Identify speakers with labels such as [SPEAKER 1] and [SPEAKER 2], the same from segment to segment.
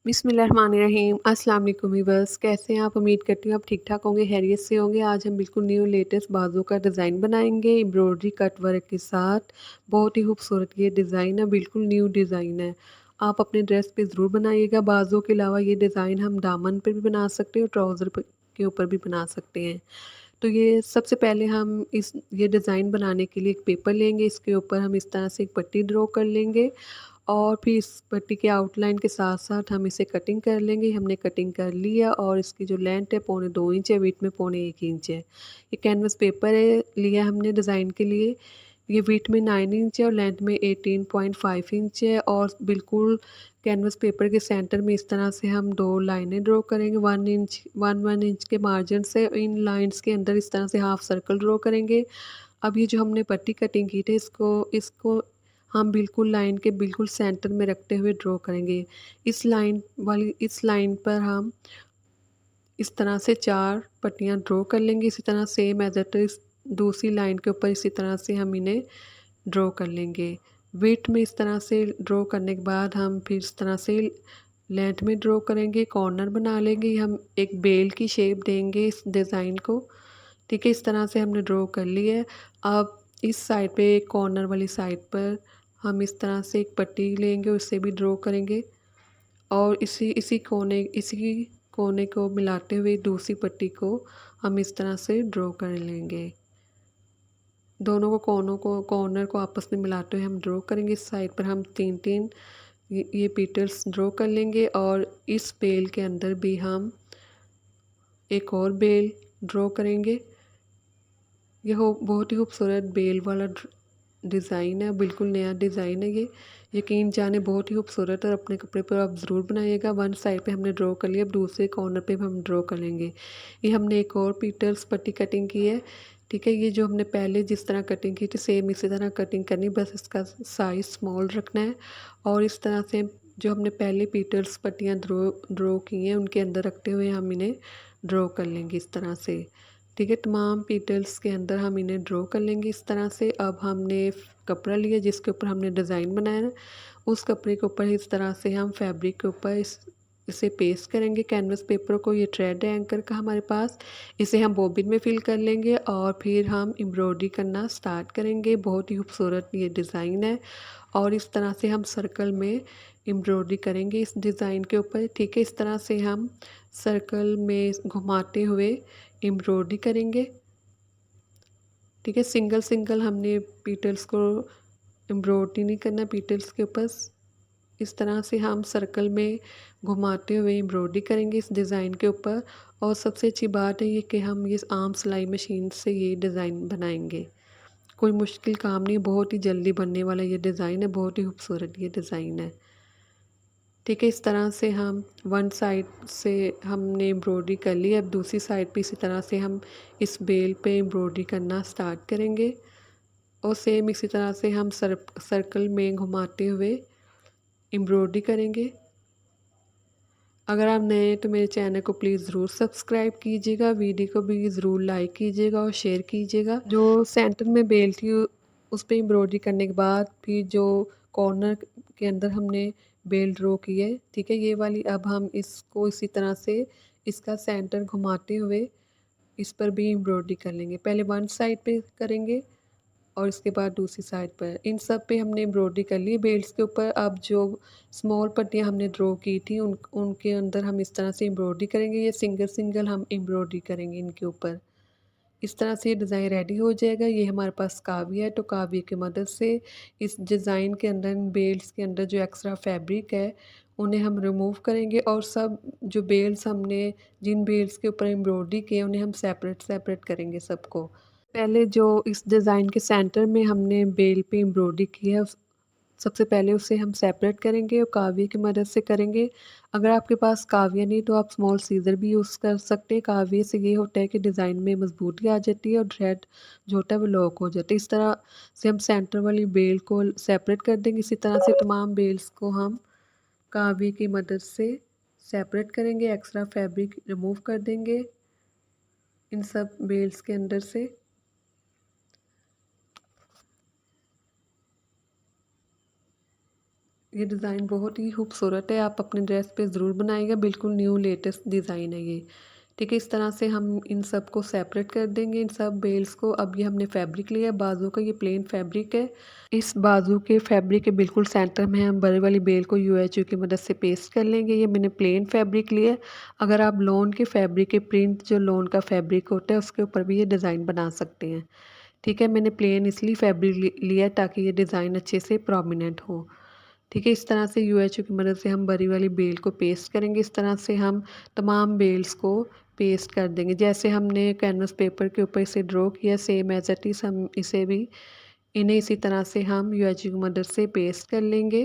[SPEAKER 1] बिस्मिल्लाहिर्रहमानिर्रहीम। अस्सलाम वालेकुम वीवर्स, कैसे हैं आप? उम्मीद करती हूँ आप ठीक-ठाक होंगे, खैरियत से होंगे। आज हम बिल्कुल न्यू लेटेस्ट बाजू का डिज़ाइन बनाएँगे एम्ब्रॉयडरी कट वर्क के साथ। बहुत ही खूबसूरत ये डिज़ाइन है, बिल्कुल न्यू डिज़ाइन है। आप अपने ड्रेस पे ज़रूर बनाइएगा। बाजू के अलावा ये डिज़ाइन हम दामन पे भी बना सकते हैं और ट्राउज़र पे के ऊपर भी बना सकते हैं। तो ये सबसे पहले हम इस ये डिज़ाइन बनाने के लिए एक पेपर लेंगे, इसके ऊपर हम इस तरह से एक पट्टी ड्रॉ कर लेंगे और फिर इस पट्टी के आउटलाइन के साथ-साथ हम इसे कटिंग कर लेंगे। हमने कटिंग कर लिया और इसकी जो लेंथ है पौने 2 इंच है, विड्थ में पौने 1 इंच है। ये कैनवस पेपर है लिया हमने डिज़ाइन के लिए। ये विड्थ में 9 इंच है और लेंथ में 18.5 इंच है और बिल्कुल कैनवस पेपर के सेंटर में इस तरह से हम 2 लाइनें ड्रॉ करेंगे 1 इंच के मार्जिन से। इन लाइन्स के अंदर इस तरह से हाफ सर्कल ड्रॉ करेंगे। अब ये जो हमने पट्टी कटिंग की थी इसको इसको हम बिल्कुल लाइन के बिल्कुल सेंटर में रखते हुए ड्रॉ करेंगे। इस लाइन पर हम इस तरह से 4 पट्टियाँ ड्रॉ कर लेंगे। इसी तरह सेम एज़ इट इज़ दूसरी लाइन के ऊपर इसी तरह से हम इन्हें ड्रॉ कर लेंगे। विड्थ में इस तरह से ड्रॉ करने के बाद हम फिर इस तरह से लेंथ में ड्रॉ करेंगे, कॉर्नर बना लेंगे। हम एक बेल की शेप देंगे इस डिज़ाइन को। ठीक है, इस तरह से हमने ड्रॉ कर ली है। अब इस साइड पे कॉर्नर वाली साइड पर हम इस तरह से एक पट्टी लेंगे, उससे भी ड्रॉ करेंगे और इसी कोने को मिलाते हुए दूसरी पट्टी को हम इस तरह से ड्रॉ कर लेंगे। दोनों को कॉर्नर को आपस में मिलाते हुए हम ड्रॉ करेंगे। इस साइड पर हम 3-3 ये पेटल्स ड्रॉ कर लेंगे और इस बेल के अंदर भी हम एक और बेल ड्रॉ करेंगे। ये हो बहुत ही खूबसूरत बेल वाला डिज़ाइन है, बिल्कुल नया डिज़ाइन है ये। यकीन जाने बहुत ही खूबसूरत और अपने कपड़े पर आप ज़रूर बनाइएगा। वन साइड पे हमने ड्रॉ कर लिया, अब दूसरे कॉर्नर पे भी हम ड्रॉ कर लेंगे। ये हमने एक और पीटल्स पट्टी कटिंग की है, ठीक है। ये जो हमने पहले जिस तरह कटिंग की थी सेम इसी तरह कटिंग करनी, बस इसका साइज़ स्मॉल रखना है और इस तरह से जो हमने पहले पीटल्स पट्टियाँ ड्रॉ की हैं उनके अंदर रखते हुए हम इन्हें ड्रॉ कर लेंगे इस तरह से। ठीक है, तमाम पेटल्स के अंदर हम इन्हें ड्रॉ कर लेंगे इस तरह से। अब हमने कपड़ा लिया जिसके ऊपर हमने डिज़ाइन बनाया है, उस कपड़े के ऊपर इस तरह से हम फैब्रिक के ऊपर इसे पेस्ट करेंगे कैनवस पेपर को। ये थ्रेड है एंकर का हमारे पास, इसे हम बॉबिन में फिल कर लेंगे और फिर हम एम्ब्रॉयडरी करना स्टार्ट करेंगे। बहुत ही खूबसूरत ये डिज़ाइन है और इस तरह से हम सर्कल में एम्ब्रॉयडरी करेंगे इस डिज़ाइन के ऊपर। ठीक है, इस तरह से हम सर्कल में घुमाते हुए एम्ब्रॉयडरी करेंगे। ठीक है, सिंगल सिंगल हमने पीटल्स को एम्ब्रॉयडरी नहीं करना पीटल्स के ऊपर। इस तरह से हम सर्कल में घुमाते हुए एम्ब्रॉयडरी करेंगे इस डिज़ाइन के ऊपर। और सबसे अच्छी बात है ये कि हम ये आम सिलाई मशीन से ये डिज़ाइन बनाएंगे। कोई मुश्किल काम नहीं, बहुत ही जल्दी बनने वाला ये डिज़ाइन है, बहुत ही खूबसूरत ये डिज़ाइन है। ठीक है, इस तरह से हम वन साइड से हमने एम्ब्रॉयडरी कर ली। अब दूसरी साइड पे इसी तरह से हम इस बेल पे एम्ब्रॉयडरी करना स्टार्ट करेंगे और सेम इसी तरह से हम सर्कल में घुमाते हुए एम्ब्रॉयडरी करेंगे। अगर आप नए हैं तो मेरे चैनल को प्लीज़ ज़रूर सब्सक्राइब कीजिएगा, वीडियो को भी ज़रूर लाइक कीजिएगा और शेयर कीजिएगा। जो सेंटर में बेल थी उस पे एम्ब्रॉयडरी करने के बाद फिर जो कॉर्नर के अंदर हमने बेल ड्रॉ की है, ठीक है, ये वाली। अब हम इसको इसी तरह से इसका सेंटर घुमाते हुए इस पर भी एम्ब्रॉयडरी कर लेंगे। पहले वन साइड पे करेंगे और इसके बाद दूसरी साइड पर। इन सब पे हमने एम्ब्रॉयडरी कर ली बेल्ट्स के ऊपर। अब जो स्मॉल पट्टियाँ हमने ड्रॉ की थी उनके अंदर हम इस तरह से एम्ब्रॉयडरी करेंगे। ये सिंगल सिंगल हम एम्ब्रॉयडरी करेंगे इनके ऊपर। इस तरह से ये डिज़ाइन रेडी हो जाएगा। ये हमारे पास काविया है, तो काविया की मदद से इस डिज़ाइन के अंदर बेल्ट्स के अंदर जो एक्स्ट्रा फैब्रिक है उन्हें हम रिमूव करेंगे और सब जो बेल्ट्स हमने जिन बेल्ट्स के ऊपर एम्ब्रॉयडरी किए उन्हें हम सेपरेट सेपरेट करेंगे सबको। पहले जो इस डिज़ाइन के सेंटर में हमने बेल पे एम्ब्रॉयडरी की है सबसे पहले उसे हम सेपरेट करेंगे और काविया की मदद से करेंगे। अगर आपके पास काविया नहीं तो आप स्मॉल सीज़र भी यूज़ कर सकते हैं। काविया से ये होता है कि डिज़ाइन में मजबूती आ जाती है और थ्रेड जो होता है वो लॉक हो जाता है। इस तरह से हम सेंटर वाली बेल को सेपरेट कर देंगे। इसी तरह से तमाम बेल्स को हम काविया की मदद से सेपरेट करेंगे, एक्स्ट्रा फैब्रिक रिमूव कर देंगे इन सब बेल्स के अंदर से। ये डिज़ाइन बहुत ही खूबसूरत है, आप अपने ड्रेस पे ज़रूर बनाइएगा, बिल्कुल न्यू लेटेस्ट डिज़ाइन है ये। ठीक है, इस तरह से हम इन सब को सेपरेट कर देंगे, इन सब बेल्स को। अब ये हमने फैब्रिक लिया है बाजू का, ये प्लेन फैब्रिक है। इस बाजू के फैब्रिक के बिल्कुल सेंटर में हम बड़े वाली बेल को यूएचयू की मदद से पेस्ट कर लेंगे। ये मैंने प्लेन फैब्रिक लिया है। अगर आप लॉन के फैब्रिक के प्रिंट जो लॉन का फैब्रिक होता है उसके ऊपर भी ये डिज़ाइन बना सकते हैं। ठीक है, मैंने प्लेन इसलिए फैब्रिक लिया है ताकि ये डिज़ाइन अच्छे से प्रोमिनेंट हो। ठीक है, इस तरह से यूएचओ की मदद से हम बड़ी वाली बेल को पेस्ट करेंगे। इस तरह से हम तमाम बेल्स को पेस्ट कर देंगे। जैसे हमने कैनवस पेपर के ऊपर इसे ड्रॉ किया, सेम एज़ इट इज़ हम इसे भी इन्हें इसी तरह से हम यूएचओ की मदद से पेस्ट कर लेंगे।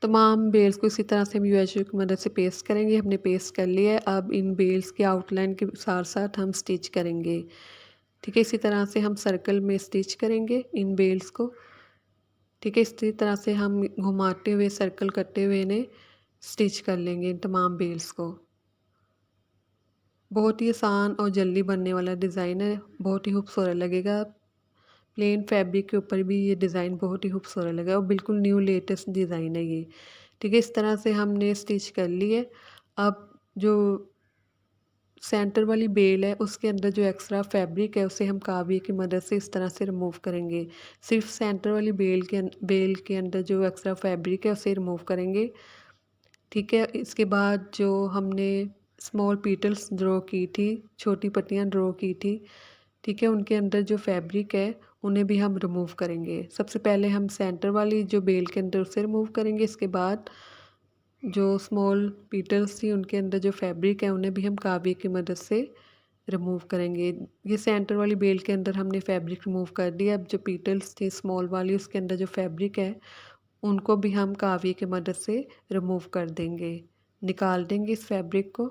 [SPEAKER 1] तमाम बेल्स को इसी तरह से हम यूएचओ की मदद से पेस्ट करेंगे। हमने पेस्ट कर लिया है। अब इन बेल्स के आउटलाइन के साथ-साथ हम स्टिच करेंगे। ठीक है, इसी तरह से हम सर्कल में स्टिच करेंगे इन बेल्स को। ठीक है, इसी तरह से हम घुमाते हुए सर्कल करते हुए इन्हें स्टिच कर लेंगे इन तमाम बेल्स को। बहुत ही आसान और जल्दी बनने वाला डिज़ाइन है, बहुत ही खूबसूरत लगेगा। प्लेन फैब्रिक के ऊपर भी ये डिज़ाइन बहुत ही खूबसूरत लगेगा और बिल्कुल न्यू लेटेस्ट डिज़ाइन है ये। ठीक है, इस तरह से हमने स्टिच कर ली है। अब जो सेंटर वाली बेल है उसके अंदर जो एक्स्ट्रा फैब्रिक है उसे हम काविये की मदद से इस तरह से रिमूव करेंगे। सिर्फ सेंटर वाली बेल के अंदर जो एक्स्ट्रा फैब्रिक है उसे रिमूव करेंगे। ठीक है, इसके बाद जो हमने स्मॉल पीटल्स ड्रॉ की थी, छोटी पट्टियाँ ड्रॉ की थी, ठीक है, उनके अंदर जो फैब्रिक है उन्हें भी हम रिमूव करेंगे। सबसे पहले हम सेंटर वाली जो बेल के अंदर उसे रिमूव करेंगे, इसके बाद जो स्मॉल पीटल्स थी उनके अंदर जो फैब्रिक है उन्हें भी हम काविये की मदद से रिमूव करेंगे। ये सेंटर वाली बेल के अंदर हमने फैब्रिक रिमूव कर दिया। अब जो पीटल्स थी स्मॉल वाली उसके अंदर जो फैब्रिक है उनको भी हम काविये की मदद से रिमूव कर देंगे, निकाल देंगे इस फैब्रिक को।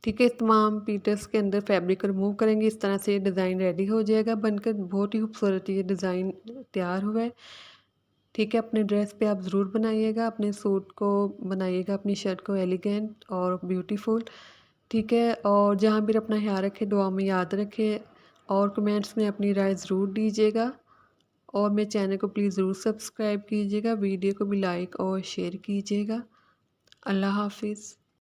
[SPEAKER 1] ठीक है, तमाम पीटल्स के अंदर फैब्रिक रिमूव करेंगे। इस तरह से ये डिज़ाइन रेडी हो जाएगा बनकर। बहुत ही खूबसूरत ये डिज़ाइन तैयार हुआ है। ठीक है, अपने ड्रेस पे आप ज़रूर बनाइएगा, अपने सूट को बनाइएगा, अपनी शर्ट को एलिगेंट और ब्यूटीफुल। ठीक है, और जहाँ भी अपना ख्याल रखें, दुआ में याद रखें और कमेंट्स में अपनी राय ज़रूर दीजिएगा और मेरे चैनल को प्लीज़ ज़रूर सब्सक्राइब कीजिएगा, वीडियो को भी लाइक और शेयर कीजिएगा। अल्लाह हाफ़िज़।